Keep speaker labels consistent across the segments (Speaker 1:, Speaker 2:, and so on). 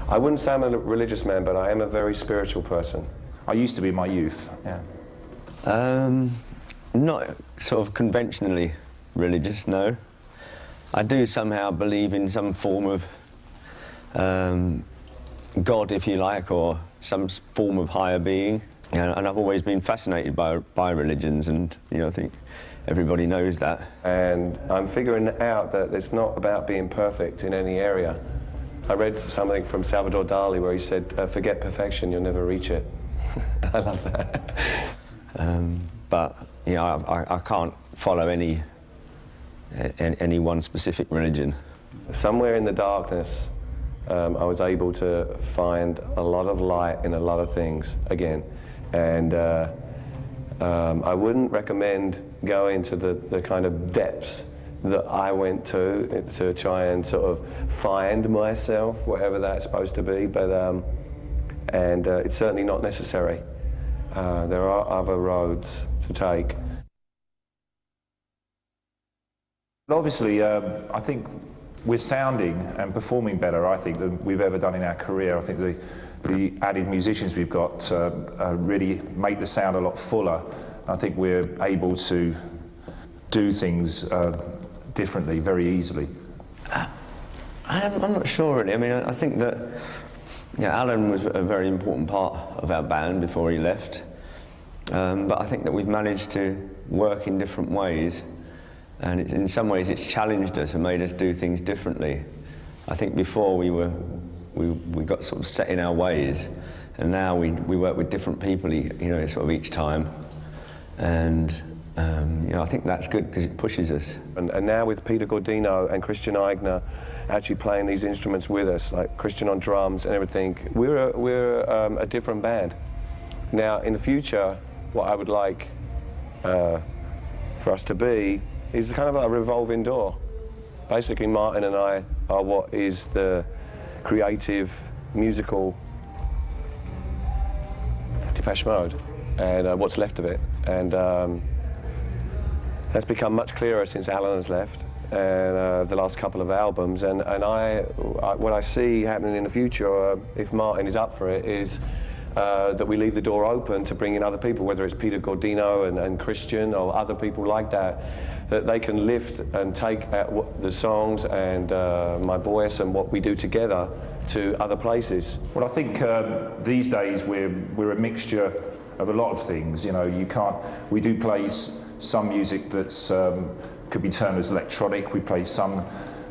Speaker 1: I wouldn't say I'm a religious man, but I am a very spiritual person.
Speaker 2: I used to be in my youth, yeah.
Speaker 3: Not sort of conventionally religious, no. I do somehow believe in some form of God, if you like, or some form of higher being. And I've always been fascinated by religions, and I think everybody knows that.
Speaker 1: And I'm figuring out that it's not about being perfect in any area. I read something from Salvador Dali where he said, forget perfection, you'll never reach it. I love that.
Speaker 3: But I can't follow any one specific religion. Somewhere in the darkness, I was able to find a lot of light in a lot of things again. And I wouldn't recommend going to the kind of depths that I went to try and sort of find myself, whatever that's supposed to be, but it's certainly not necessary. There are other roads to take.
Speaker 2: Obviously, I think we're sounding and performing better, I think, than we've ever done in our career. I think the added musicians we've got really make the sound a lot fuller. I think we're able to do things differently, very easily.
Speaker 3: I'm not sure, really. I mean, I think that Alan was a very important part of our band before he left. But I think that we've managed to work in different ways. And in some ways it's challenged us and made us do things differently. I think before we got sort of set in our ways, and now we work with different people, sort of each time. And I think that's good because it pushes us.
Speaker 1: And now with Peter Gordino and Christian Eigner actually playing these instruments with us, like Christian on drums and everything, we're a different band. Now in the future, what I would like for us to be is kind of a revolving door. Basically, Martin and I are what is the creative, musical Depeche Mode, and what's left of it. And that's become much clearer since Alan has left, and the last couple of albums. And what I see happening in the future, if Martin is up for it, is that we leave the door open to bring in other people, whether it's Peter Gordino and Christian or other people like that they can lift and take the songs and my voice and what we do together to other places.
Speaker 2: Well, I think these days we're a mixture of a lot of things. We do play some music that's could be termed as electronic. We play some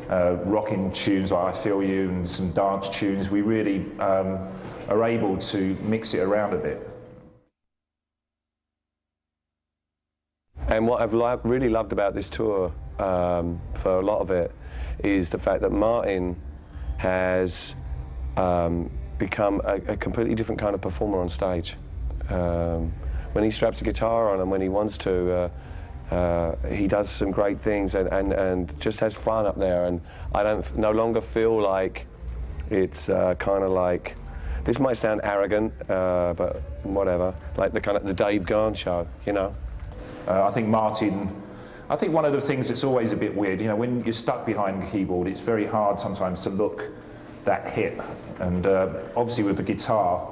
Speaker 2: rocking tunes like I Feel You and some dance tunes. We really are able to mix it around a bit.
Speaker 1: And what I've really loved about this tour, for a lot of it, is the fact that Martin has become a completely different kind of performer on stage. When he straps a guitar on and when he wants to, he does some great things and just has fun up there. And I no longer feel like it's kind of like, this might sound arrogant, but whatever, like the Dave Garn show,
Speaker 2: I think one of the things that's always a bit weird, when you're stuck behind the keyboard, it's very hard sometimes to look that hip. And obviously with the guitar,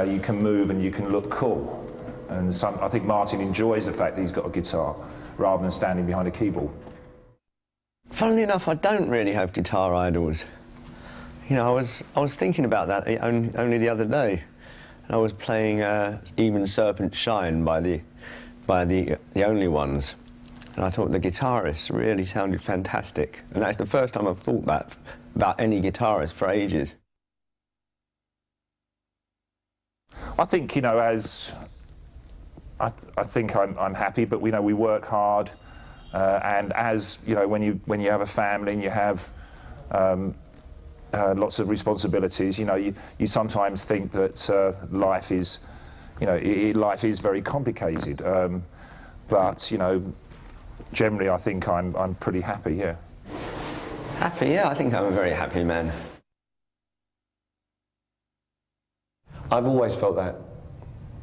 Speaker 2: you can move and you can look cool. And I think Martin enjoys the fact that he's got a guitar rather than standing behind a keyboard.
Speaker 3: Funnily enough, I don't really have guitar idols. I was thinking about that only the other day. I was playing Even Serpents Shine by the Only Ones, and I thought the guitarist really sounded fantastic. And that's the first time I've thought that about any guitarist for ages.
Speaker 2: I think, I think I'm happy, but we work hard, and as when you have a family and you have lots of responsibilities, you sometimes think that life is, life is very complicated. But generally, I think I'm pretty happy. Yeah.
Speaker 3: Happy? Yeah, I think I'm a very happy man.
Speaker 1: I've always felt that.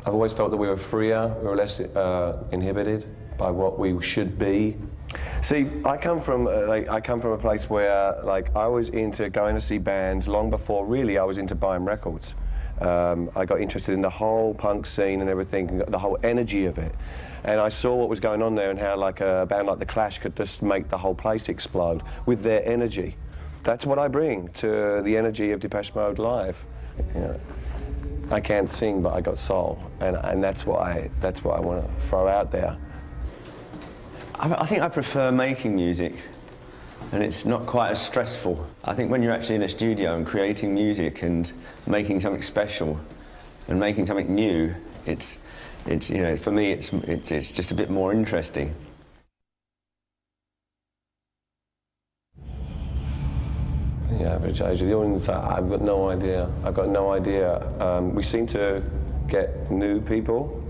Speaker 1: I've always felt that we were freer, we were less inhibited. by what we should be. See, I come from a place where I was into going to see bands long before really I was into buying records. I got interested in the whole punk scene and everything, the whole energy of it. And I saw what was going on there and how a band like The Clash could just make the whole place explode with their energy. That's what I bring to the energy of Depeche Mode live. You know, I can't sing, but I got soul, and that's what I want to throw out there.
Speaker 3: I think I prefer making music, and it's not quite as stressful. I think when you're actually in a studio and creating music and making something special and making something new, it's you know, for me it's just a bit more interesting.
Speaker 1: The average age of the audience, I've got no idea. I've got no idea. We seem to get new people,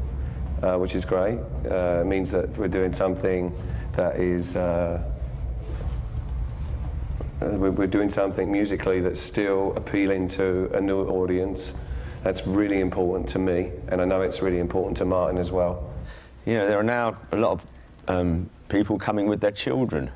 Speaker 1: which is great. It means that we're doing something that is, we're doing something musically that's still appealing to a new audience. That's really important to me, and I know it's really important to Martin as well.
Speaker 3: You know, there are now a lot of people coming with their children.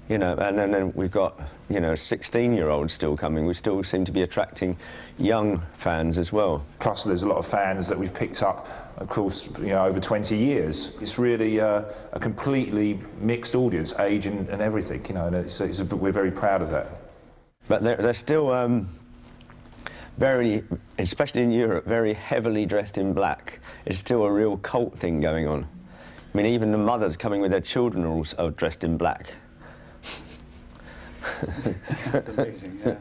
Speaker 3: You know, and then we've got, you know, 16-year-olds still coming. We still seem to be attracting young fans as well.
Speaker 2: Plus, there's a lot of fans that we've picked up, of course, you know, over 20 years. It's really a completely mixed audience, age and everything, you know, and we're very proud of that.
Speaker 3: But they're still very, especially in Europe, very heavily dressed in black. It's still a real cult thing going on. I mean, even the mothers coming with their children are also dressed in black.
Speaker 4: That's amazing, yeah.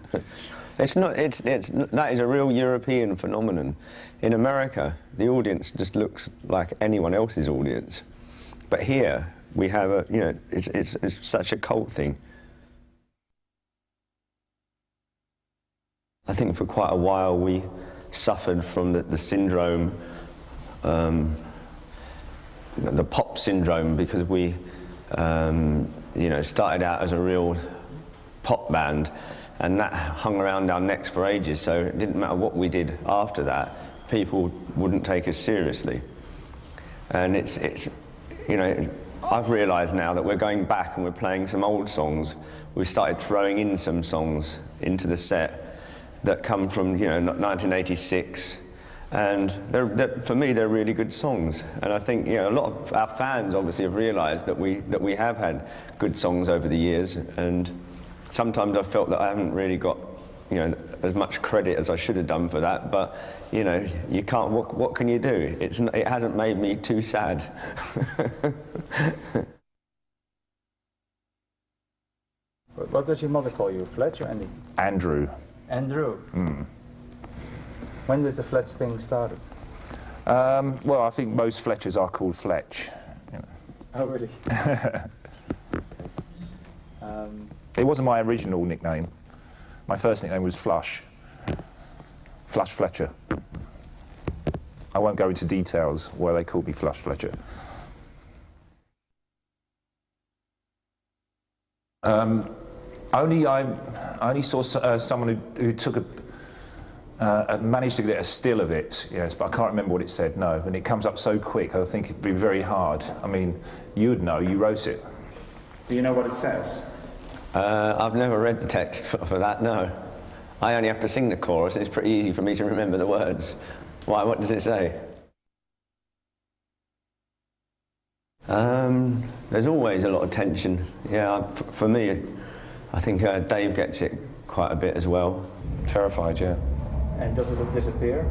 Speaker 3: That is a real European phenomenon. In America, the audience just looks like anyone else's audience. But here, we have a, you know, it's such a cult thing. I think for quite a while we suffered from the syndrome, the pop syndrome, because we, you know, started out as a real pop band, and that hung around our necks for ages, so it didn't matter what we did after that, people wouldn't take us seriously. And it's you know, I've realised now that we're going back and we're playing some old songs. We've started throwing in some songs into the set that come from, you know, 1986, and for me they're really good songs. And I think, you know, a lot of our fans obviously have realised that we have had good songs over the years, and sometimes I've felt that I haven't really got, you know, as much credit as I should have done for that, but, you know, you can't, what can you do? It hasn't made me too sad.
Speaker 4: What does your mother call you, Fletch or Andy?
Speaker 2: Andrew.
Speaker 4: Andrew.
Speaker 2: Mm.
Speaker 4: When did the Fletch thing start?
Speaker 2: Well, I think most Fletchers are called Fletch. You know.
Speaker 4: Oh, really?
Speaker 2: It wasn't my original nickname. My first nickname was Flush. Flush Fletcher. I won't go into details why they called me Flush Fletcher. I only saw someone who took managed to get a still of it, yes, but I can't remember what it said, no. And it comes up so quick, I think it'd be very hard. I mean, you would know, you wrote it.
Speaker 4: Do you know what it says?
Speaker 3: I've never read the text for that, no. I only have to sing the chorus. It's pretty easy for me to remember the words. Why, what does it say? There's always a lot of tension. Yeah, for me, I think Dave gets it quite a bit as well.
Speaker 1: Terrified, yeah.
Speaker 4: And does it disappear?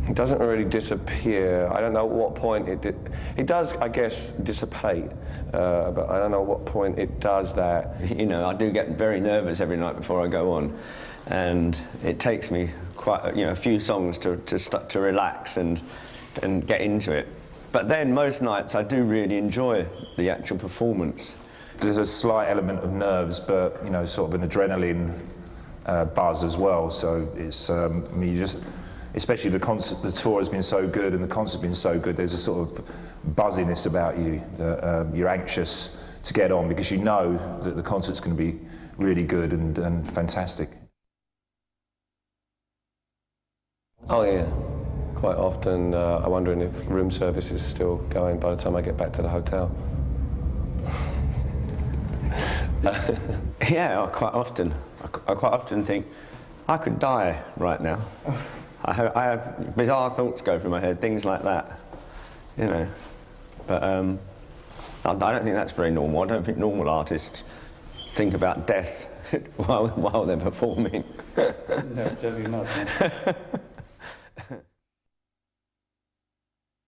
Speaker 1: It doesn't really disappear. I don't know at what point it does, I guess, dissipate, but I don't know at what point it does that.
Speaker 3: You know, I do get very nervous every night before I go on, and it takes me quite, you know, a few songs to start to relax and get into it. But then most nights I do really enjoy the actual performance.
Speaker 2: There's a slight element of nerves, but, you know, sort of an adrenaline buzz as well. So it's, I mean, you just, especially the tour has been so good and the concert's been so good, there's a sort of buzziness about you. You're anxious to get on because you know that the concert's going to be really good and fantastic.
Speaker 1: Oh yeah, quite often I'm wondering if room service is still going by the time I get back to the hotel.
Speaker 3: Yeah, quite often. I quite often think, I could die right now. I have bizarre thoughts go through my head, things like that, you know. But I don't think that's very normal. I don't think normal artists think about death while they're performing.
Speaker 4: No, certainly not.